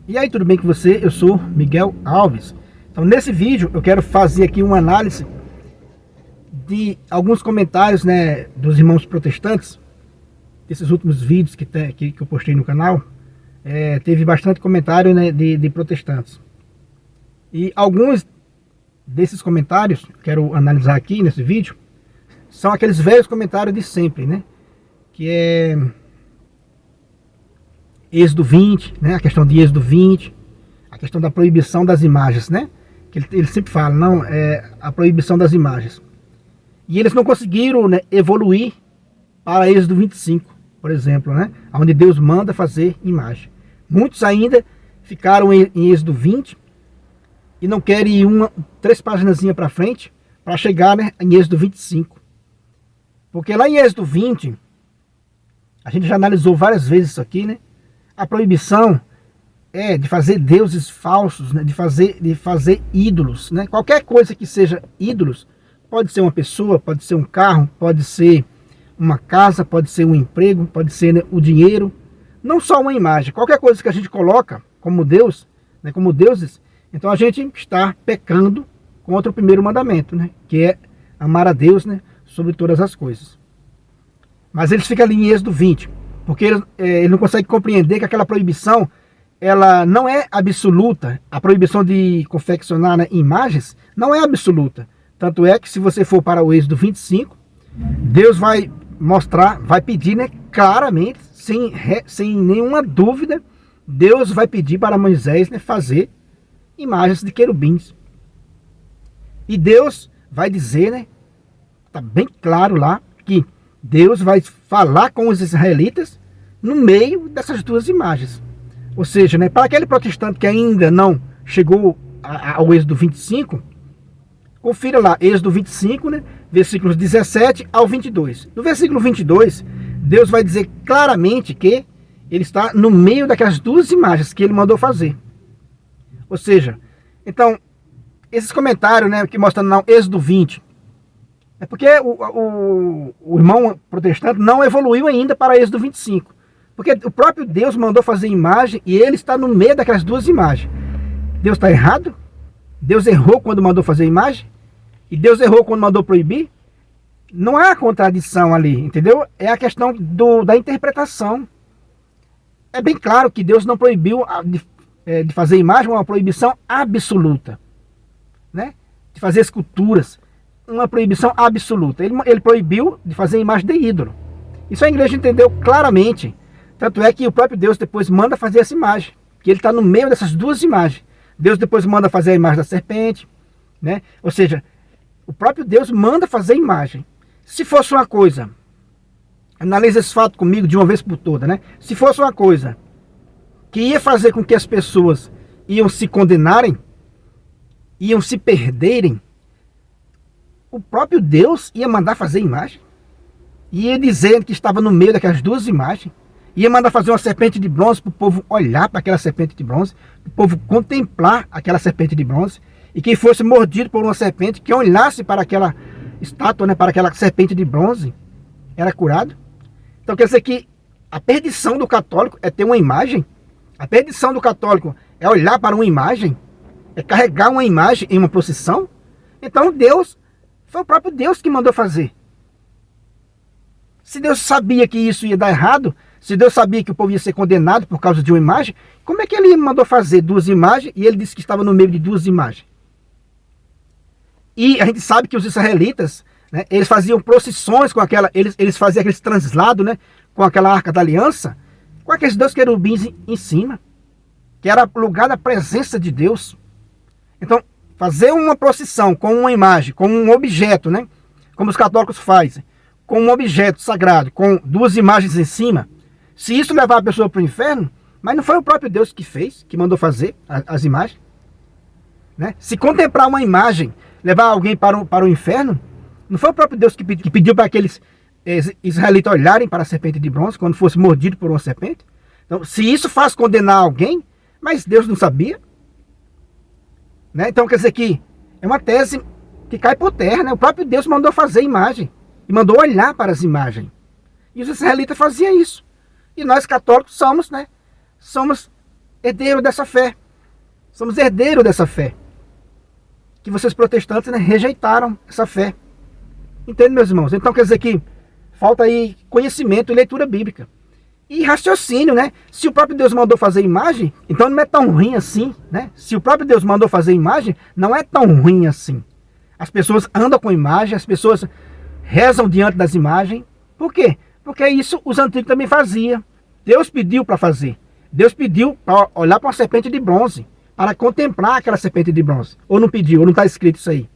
E aí, tudo bem com você? Eu sou Miguel Alves. Então, nesse vídeo, eu quero fazer aqui uma análise de alguns comentários, né, dos irmãos protestantes. Desses últimos vídeos que eu postei no canal, teve bastante comentário, né, de protestantes. E alguns desses comentários, que eu quero analisar aqui nesse vídeo, são aqueles velhos comentários de sempre, né? Que é Êxodo 20, né? A questão de Êxodo 20, a questão da proibição das imagens, né? Que ele sempre fala, não, a proibição das imagens. E eles não conseguiram, né, evoluir para Êxodo 25, por exemplo, né? Onde Deus manda fazer imagem. Muitos ainda ficaram em Êxodo 20 e não querem ir 3 páginas para frente para chegar, né, em Êxodo 25. Porque lá em Êxodo 20, a gente já analisou várias vezes isso aqui, né? A proibição é de fazer deuses falsos, né? de fazer ídolos, né? Qualquer coisa que seja ídolos, pode ser uma pessoa, pode ser um carro, pode ser uma casa, pode ser um emprego, pode ser, né, o dinheiro, não só uma imagem. Qualquer coisa que a gente coloca como Deus, né, como deuses, então a gente está pecando contra o primeiro mandamento, né? Que é amar a Deus, né, sobre todas as coisas. Mas eles ficam ali em Êxodo 20, porque ele não consegue compreender que aquela proibição, ela não é absoluta. A proibição de confeccionar, né, imagens não é absoluta. Tanto é que se você for para o Êxodo 25, Deus vai mostrar, vai pedir, né, claramente, sem nenhuma dúvida, Deus vai pedir para Moisés, né, fazer imagens de querubins. E Deus vai dizer, né, está bem claro lá, que Deus vai falar com os israelitas no meio dessas duas imagens. Ou seja, né, para aquele protestante que ainda não chegou ao Êxodo 25, confira lá, Êxodo 25, né, versículos 17 ao 22. No versículo 22, Deus vai dizer claramente que ele está no meio daquelas duas imagens que ele mandou fazer. Ou seja, então, esses comentários, né, que mostram não, Êxodo 20, é porque o irmão protestante não evoluiu ainda para Êxodo 25. Porque o próprio Deus mandou fazer imagem e ele está no meio daquelas duas imagens. Deus está errado? Deus errou quando mandou fazer imagem? E Deus errou quando mandou proibir? Não há contradição ali, entendeu? É a questão da interpretação. É bem claro que Deus não proibiu de fazer imagem, uma proibição absoluta, né? De fazer esculturas, uma proibição absoluta. Ele proibiu de fazer imagem de ídolo. Isso a igreja entendeu claramente. Tanto é que o próprio Deus depois manda fazer essa imagem, que ele está no meio dessas duas imagens. Deus depois manda fazer a imagem da serpente, né? Ou seja, o próprio Deus manda fazer a imagem. Se fosse uma coisa, analise esse fato comigo de uma vez por todas, né? Se fosse uma coisa que ia fazer com que as pessoas iam se condenarem, iam se perderem, o próprio Deus ia mandar fazer imagem, ia dizer que estava no meio daquelas duas imagens, ia mandar fazer uma serpente de bronze para o povo olhar para aquela serpente de bronze, para o povo contemplar aquela serpente de bronze, e quem fosse mordido por uma serpente, que olhasse para aquela estátua, né, para aquela serpente de bronze, era curado. Então quer dizer que a perdição do católico é ter uma imagem, a perdição do católico é olhar para uma imagem, é carregar uma imagem em uma procissão. Então Deus, foi o próprio Deus que mandou fazer. Se Deus sabia que isso ia dar errado, se Deus sabia que o povo ia ser condenado por causa de uma imagem, como é que ele mandou fazer duas imagens e ele disse que estava no meio de duas imagens? E a gente sabe que os israelitas, né, eles faziam procissões com aquela, eles faziam aqueles translados, né, com aquela arca da aliança, com aqueles dois querubins em cima, que era o lugar da presença de Deus. Então, fazer uma procissão com uma imagem, com um objeto, né, como os católicos fazem, com um objeto sagrado, com duas imagens em cima, se isso levar a pessoa para o inferno, mas não foi o próprio Deus que fez, que mandou fazer as imagens, né? Se contemplar uma imagem, levar alguém para o inferno, não foi o próprio Deus que pediu para aqueles israelitas olharem para a serpente de bronze, quando fosse mordido por uma serpente? Então, se isso faz condenar alguém, mas Deus não sabia, né? Então quer dizer que é uma tese que cai por terra, né? O próprio Deus mandou fazer imagem, e mandou olhar para as imagens. E os israelitas faziam isso. E nós católicos somos, né? Somos herdeiros dessa fé. Somos herdeiros dessa fé. Que vocês protestantes, né, rejeitaram essa fé. Entende, meus irmãos? Então quer dizer que falta aí conhecimento e leitura bíblica. E raciocínio, né? Se o próprio Deus mandou fazer imagem, então não é tão ruim assim, né? Se o próprio Deus mandou fazer imagem, não é tão ruim assim. As pessoas andam com imagem, as pessoas rezam diante das imagens. Por quê? Porque isso os antigos também faziam. Deus pediu para fazer. Deus pediu para olhar para uma serpente de bronze, para contemplar aquela serpente de bronze. Ou não pediu, ou não está escrito isso aí.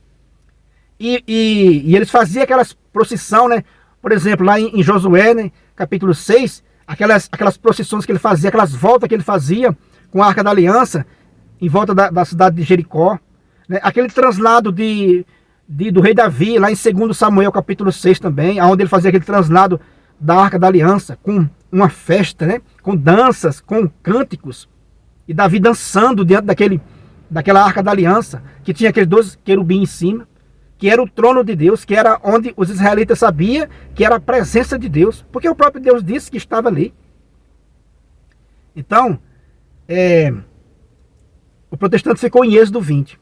E eles faziam aquelas procissão, né? Por exemplo, lá em Josué, né, capítulo 6, aquelas procissões que ele fazia, aquelas voltas que ele fazia com a Arca da Aliança, em volta da cidade de Jericó. Né? Aquele translado do rei Davi, lá em 2 Samuel, capítulo 6 também, onde ele fazia aquele translado da Arca da Aliança, com uma festa, né? Com danças, com cânticos. E Davi dançando diante daquela Arca da Aliança, que tinha aqueles 12 querubins em cima, que era o trono de Deus, que era onde os israelitas sabiam que era a presença de Deus, porque o próprio Deus disse que estava ali. Então, o protestante ficou em Êxodo 20.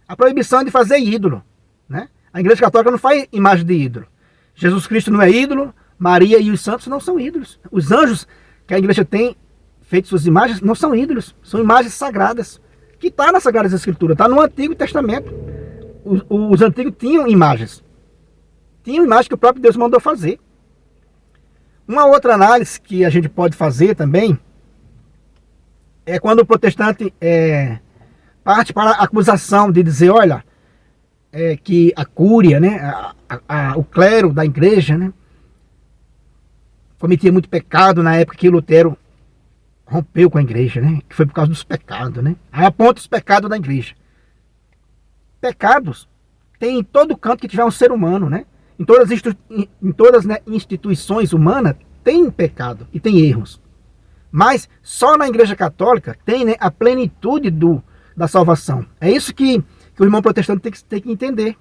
A proibição é de fazer ídolo, né? A Igreja Católica não faz imagem de ídolo. Jesus Cristo não é ídolo, Maria e os santos não são ídolos. Os anjos que a Igreja tem feito suas imagens não são ídolos, são imagens sagradas, que está na Sagrada Escritura, está no Antigo Testamento. Os antigos tinham imagens. Tinham imagens que o próprio Deus mandou fazer. Uma outra análise que a gente pode fazer também é quando o protestante parte para a acusação de dizer, olha, que a cúria, né, o clero da igreja, né, cometia muito pecado na época que Lutero rompeu com a igreja, né, que foi por causa dos pecados, né. Aí aponta os pecados da igreja. Pecados tem em todo canto que tiver um ser humano, né? Em todas né, instituições humanas tem pecado e tem erros. Mas só na Igreja Católica tem, né, a plenitude da salvação. É isso que o irmão protestante tem que entender.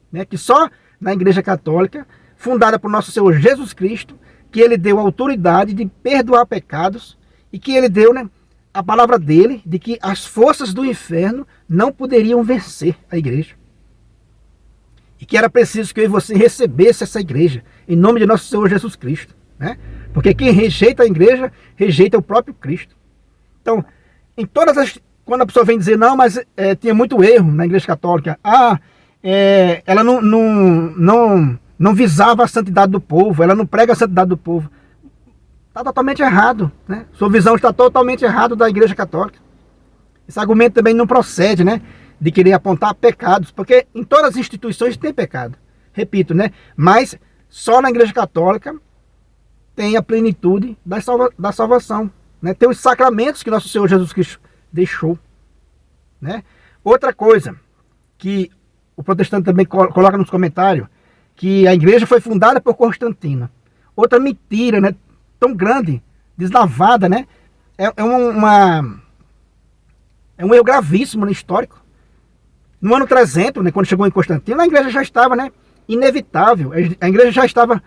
Né? Que só na Igreja Católica, fundada por nosso Senhor Jesus Cristo, que ele deu a autoridade de perdoar pecados e que ele deu, né, a palavra dele de que as forças do inferno não poderiam vencer a igreja. E que era preciso que eu e você recebesse essa igreja, em nome de nosso Senhor Jesus Cristo. Né? Porque quem rejeita a igreja, rejeita o próprio Cristo. Então, quando a pessoa vem dizer, não, mas tinha muito erro na Igreja Católica. Ela não visava a santidade do povo, ela não prega a santidade do povo. Está totalmente errado, né? Sua visão está totalmente errada da Igreja Católica. Esse argumento também não procede, né? De querer apontar pecados, porque em todas as instituições tem pecado. Repito, né? Mas só na Igreja Católica tem a plenitude da salvação. Né? Tem os sacramentos que nosso Senhor Jesus Cristo deixou. Né? Outra coisa que o protestante também coloca nos comentários, que a igreja foi fundada por Constantino. Outra mentira, né? Tão grande, deslavada, né? É um erro gravíssimo, né, histórico. No ano 300, né, quando chegou em Constantino, a igreja já estava, né, inevitável. A igreja já estava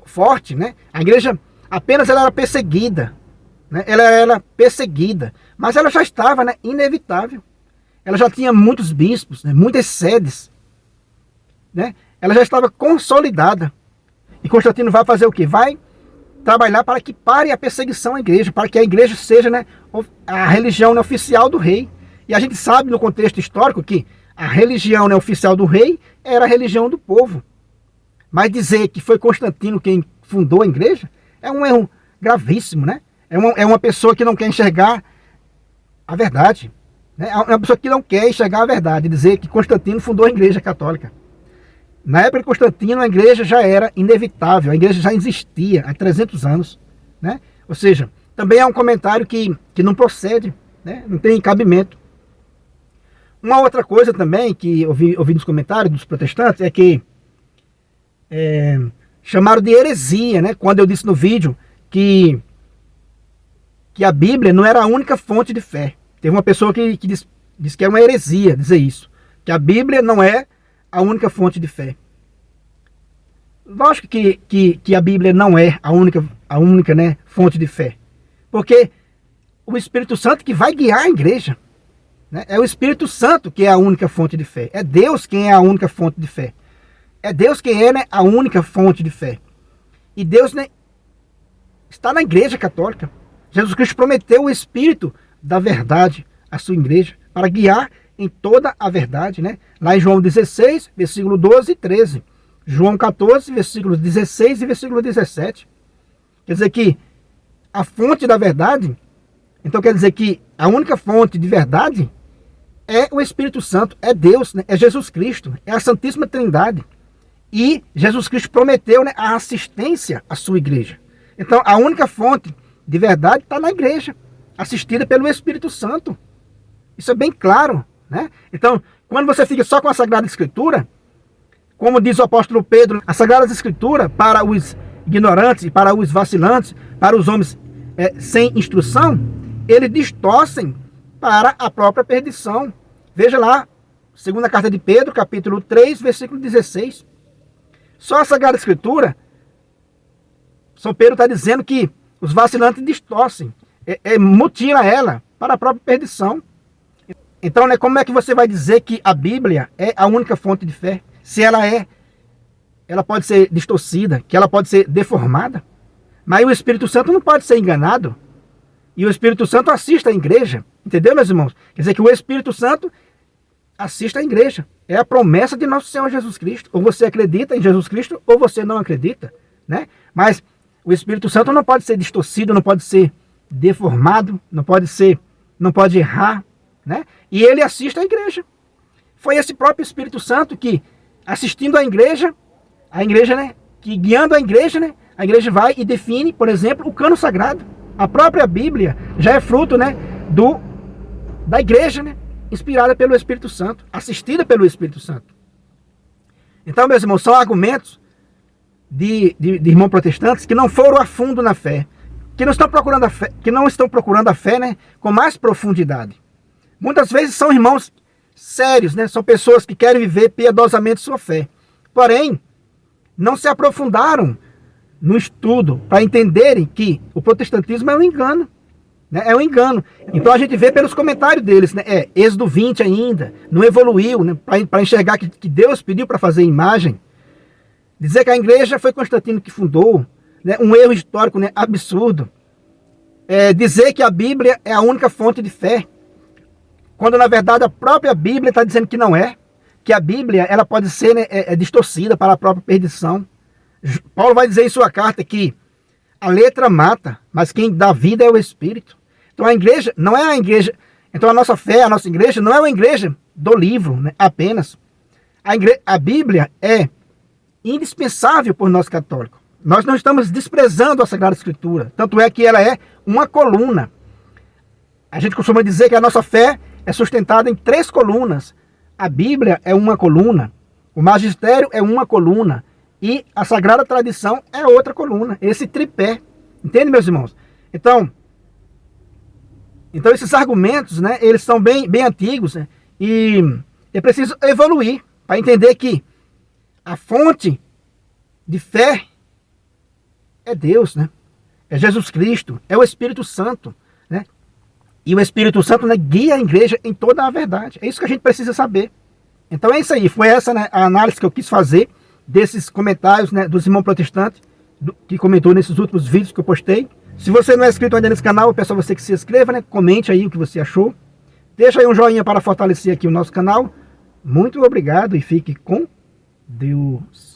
forte, né? A igreja apenas ela era perseguida, né? Ela era perseguida, mas ela já estava, né, inevitável. Ela já tinha muitos bispos, né, muitas sedes, né? Ela já estava consolidada. E Constantino vai fazer o quê? Vai trabalhar para que pare a perseguição à igreja, para que a igreja seja, né, a religião, né, oficial do rei. E a gente sabe no contexto histórico que a religião, né, oficial do rei era a religião do povo. Mas dizer que foi Constantino quem fundou a igreja é um erro gravíssimo, né? É uma pessoa que não quer enxergar a verdade. Né? É uma pessoa que não quer enxergar a verdade, dizer que Constantino fundou a igreja católica. Na época de Constantino, a igreja já era inevitável, a igreja já existia há 300 anos. Né? Ou seja, também é um comentário que não procede, né? Não tem cabimento. Uma outra coisa também que eu ouvi nos comentários dos protestantes é que chamaram de heresia, né? Quando eu disse no vídeo que a Bíblia não era a única fonte de fé. Teve uma pessoa que disse que era uma heresia dizer isso, que a Bíblia não é a única fonte de fé. Lógico que a Bíblia não é a única, né, fonte de fé. Porque o Espírito Santo que vai guiar a igreja. Né? É o Espírito Santo que é a única fonte de fé. É Deus quem é a única fonte de fé. É Deus quem é, né, a única fonte de fé. E Deus, né, está na igreja católica. Jesus Cristo prometeu o Espírito da verdade à sua igreja para guiar em toda a verdade. Né? Lá em João 16, versículo 12 e 13. João 14, versículos 16 e versículo 17. Quer dizer que a fonte da verdade, então quer dizer que a única fonte de verdade é o Espírito Santo, é Deus, né? É Jesus Cristo, é a Santíssima Trindade. E Jesus Cristo prometeu, né, a assistência à sua igreja. Então a única fonte de verdade está na igreja, assistida pelo Espírito Santo. Isso é bem claro. Né? Então, quando você fica só com a Sagrada Escritura, como diz o apóstolo Pedro, a Sagrada Escritura para os ignorantes e para os vacilantes, para os homens sem instrução, eles distorcem para a própria perdição. Veja lá, segunda carta de Pedro, capítulo 3, versículo 16. Só a Sagrada Escritura, São Pedro está dizendo que os vacilantes distorcem, mutilam ela para a própria perdição. Então, né, como é que você vai dizer que a Bíblia é a única fonte de fé? Se ela pode ser distorcida, que ela pode ser deformada. Mas o Espírito Santo não pode ser enganado. E o Espírito Santo assiste à igreja. Entendeu, meus irmãos? Quer dizer que o Espírito Santo assiste à igreja. É a promessa de nosso Senhor Jesus Cristo. Ou você acredita em Jesus Cristo, ou você não acredita. Né? Mas o Espírito Santo não pode ser distorcido, não pode ser deformado, não pode errar. Né? E ele assiste à igreja. Foi esse próprio Espírito Santo que, assistindo à igreja, né, que guiando a igreja, né, a igreja vai e define, por exemplo, o cânon sagrado. A própria Bíblia já é fruto, né, da igreja, né, inspirada pelo Espírito Santo, assistida pelo Espírito Santo. Então, meus irmãos, são argumentos de irmãos protestantes que não foram a fundo na fé, que não estão procurando a fé, né, com mais profundidade. Muitas vezes são irmãos sérios, né, são pessoas que querem viver piedosamente sua fé. Porém, não se aprofundaram no estudo para entenderem que o protestantismo é um engano. Né? É um engano. Então a gente vê pelos comentários deles, né? Êxodo 20 ainda, não evoluiu, né? Para enxergar que Deus pediu para fazer imagem. Dizer que a igreja foi Constantino que fundou, né? Um erro histórico, né, absurdo. Dizer que a Bíblia é a única fonte de fé, quando na verdade a própria Bíblia está dizendo que não é. Que a Bíblia ela pode ser, né, distorcida para a própria perdição. Paulo vai dizer em sua carta que a letra mata, mas quem dá vida é o Espírito. Então a igreja não é a igreja. Então a nossa fé, a nossa igreja não é uma igreja do livro, né, apenas. A Bíblia é indispensável por nós católicos. Nós não estamos desprezando a Sagrada Escritura. Tanto é que ela é uma coluna. A gente costuma dizer que a nossa fé é sustentada em 3 colunas. A Bíblia é uma coluna, o magistério é uma coluna e a Sagrada Tradição é outra coluna, esse tripé. Entende, meus irmãos? Então esses argumentos, né, eles são bem antigos, né, e é preciso evoluir para entender que a fonte de fé é Deus, né? É Jesus Cristo, é o Espírito Santo, né? E o Espírito Santo, né, guia a igreja em toda a verdade. É isso que a gente precisa saber. Então é isso aí. Foi essa, né, a análise que eu quis fazer desses comentários, né, dos irmãos protestantes que comentou nesses últimos vídeos que eu postei. Se você não é inscrito ainda nesse canal, eu peço a você que se inscreva, né? Comente aí o que você achou. Deixa aí um joinha para fortalecer aqui o nosso canal. Muito obrigado e fique com Deus.